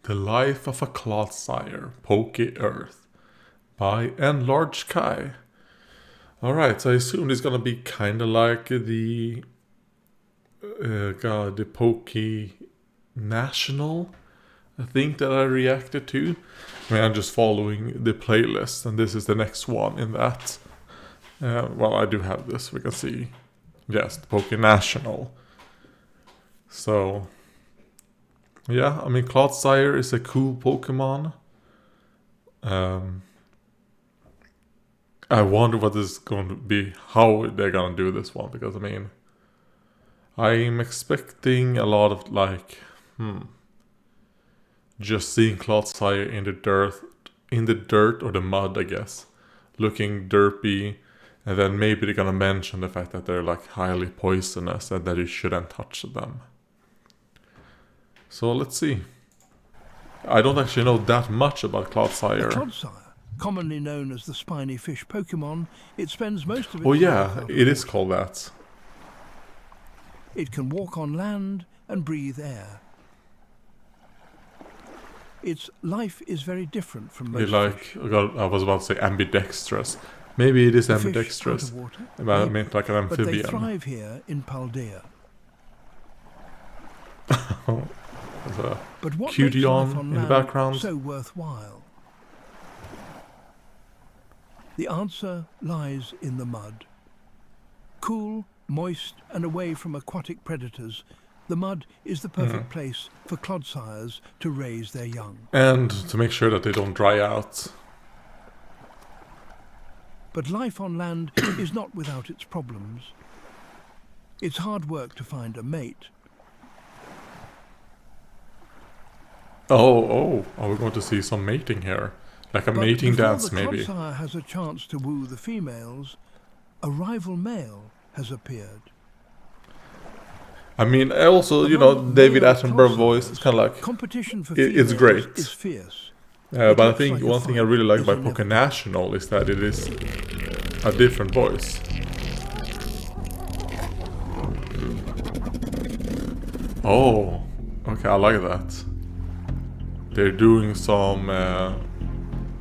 The Life of a Clodsire, Pokearth, by Enlarged Kai. Alright, so I assume it's gonna be kinda like the Poke National, I think, that I reacted to. I mean, I'm just following the playlist, and this is the next one in that. Well, I do have this, we can see. Yes, the Poke National. So, yeah, I mean, Clodsire is a cool Pokemon. I wonder what this is going to be, how they're going to do this one, because I mean, I'm expecting a lot of just seeing Clodsire in the dirt or the mud, I guess, looking derpy, and then maybe they're going to mention the fact that they're like highly poisonous and that you shouldn't touch them. So let's see. I don't actually know that much about Clodsire. Clodsire, commonly known as the spiny fish Pokemon, it spends most of its Oh life yeah, out of it is water. called that. It can walk on land and breathe air. Its life is very different from most fish. I was about to say ambidextrous. Maybe it is The fish ambidextrous. out of water, But I meant like an but they amphibian. thrive here in Paldea. There's a But what cutie makes life on on in the land background. so worthwhile? The answer lies in the mud. Cool, moist, and away from aquatic predators, the mud is the perfect place for Clodsires to raise their young. And to make sure that they don't dry out. But life on land is not without its problems. It's hard work to find a mate. Oh, are we going to see some mating here? Like a But mating before dance, the maybe. Clodsire has a chance to woo the females, a rival male has appeared. I mean, also, you know, Among David male Attenborough voice, it's Clodsires, kind of like... competition for it's females great. is fierce. But I looks think like a one thing I fight really like is about Poke inevitable. National is that it is a different voice. Oh, okay, I like that. They're doing some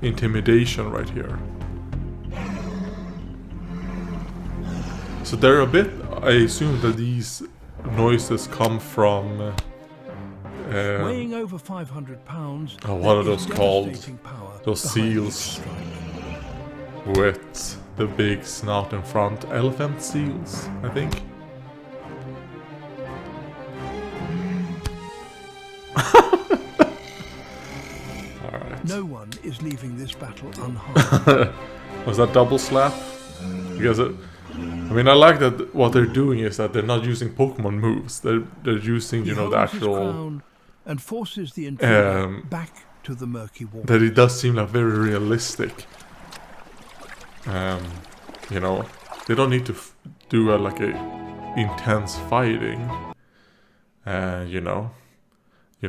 intimidation right here. So they're a bit... I assume that these noises come from... Weighing over 500 pounds, Oh, what there are is those called? devastating power Those behind each seals. strike. with the big snout in front. Elephant seals, I think. Alright. No one is leaving this battle unharmed. Was that double slap? Because I mean, I like that what they're doing is that they're not using Pokemon moves. They're using, you He know, the holds his actual... crown and forces the intruder back to the murky water. That it does seem like very realistic. You know, they don't need to do like a intense fighting. You know,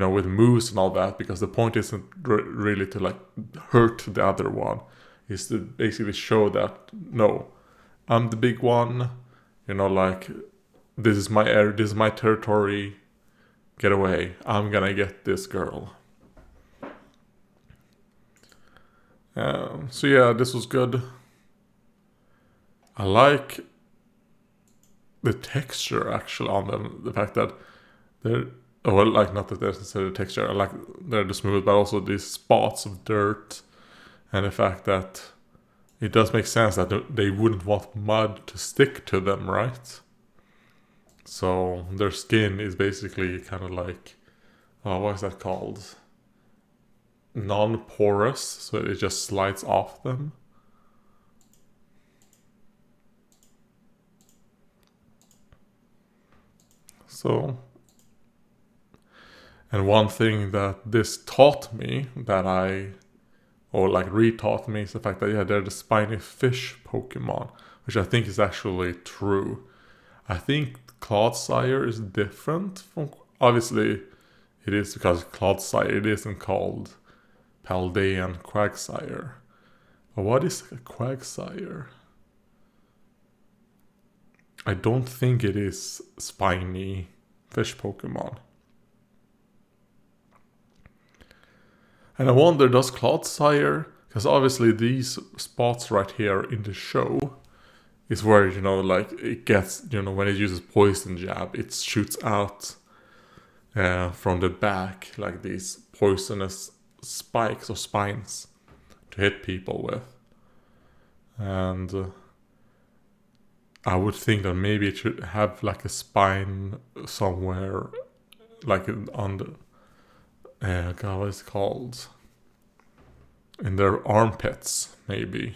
with moves and all that, because the point isn't really to like hurt the other one. It's to basically show that no, I'm the big one. You know, like this is my area, this is my territory. Get away! I'm gonna get this girl. So yeah, this was good. I like the texture actually on them. The fact that they're, oh, well, like not that there's necessarily texture. I like they're the smooth, but also these spots of dirt, and the fact that it does make sense that they wouldn't want mud to stick to them, right? So their skin is basically kind of like, what is that called? Non-porous, so it just slides off them. So, and one thing that this taught me, or like retaught me, is the fact that, yeah, they're the spiny fish Pokemon, which I think is actually true. I think Clodsire is different from, obviously it is because Clodsire, it isn't called Paldean Quagsire. But what is a Quagsire? I don't think it is spiny fish Pokemon. And I wonder, does Clodsire, because obviously these spots right here in the show is where, you know, like it gets, you know, when it uses poison jab, it shoots out from the back like these poisonous spikes or spines to hit people with. And I would think that maybe it should have like a spine somewhere, like on the God, what is it called? In their armpits, maybe.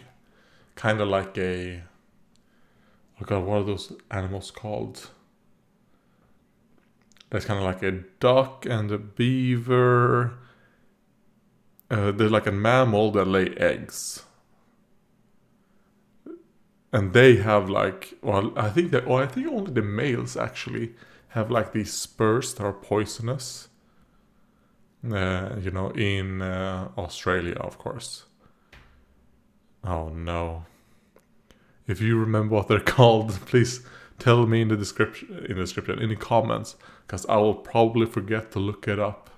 Kind of like a... Oh God, what are those animals called? That's kind of like a duck and a beaver. They're like a mammal that lay eggs. And they have like... Well, I think only the males actually have like these spurs that are poisonous. You know, in Australia, of course. Oh no. If you remember what they're called, please tell me in the description, in the comments, because I will probably forget to look it up.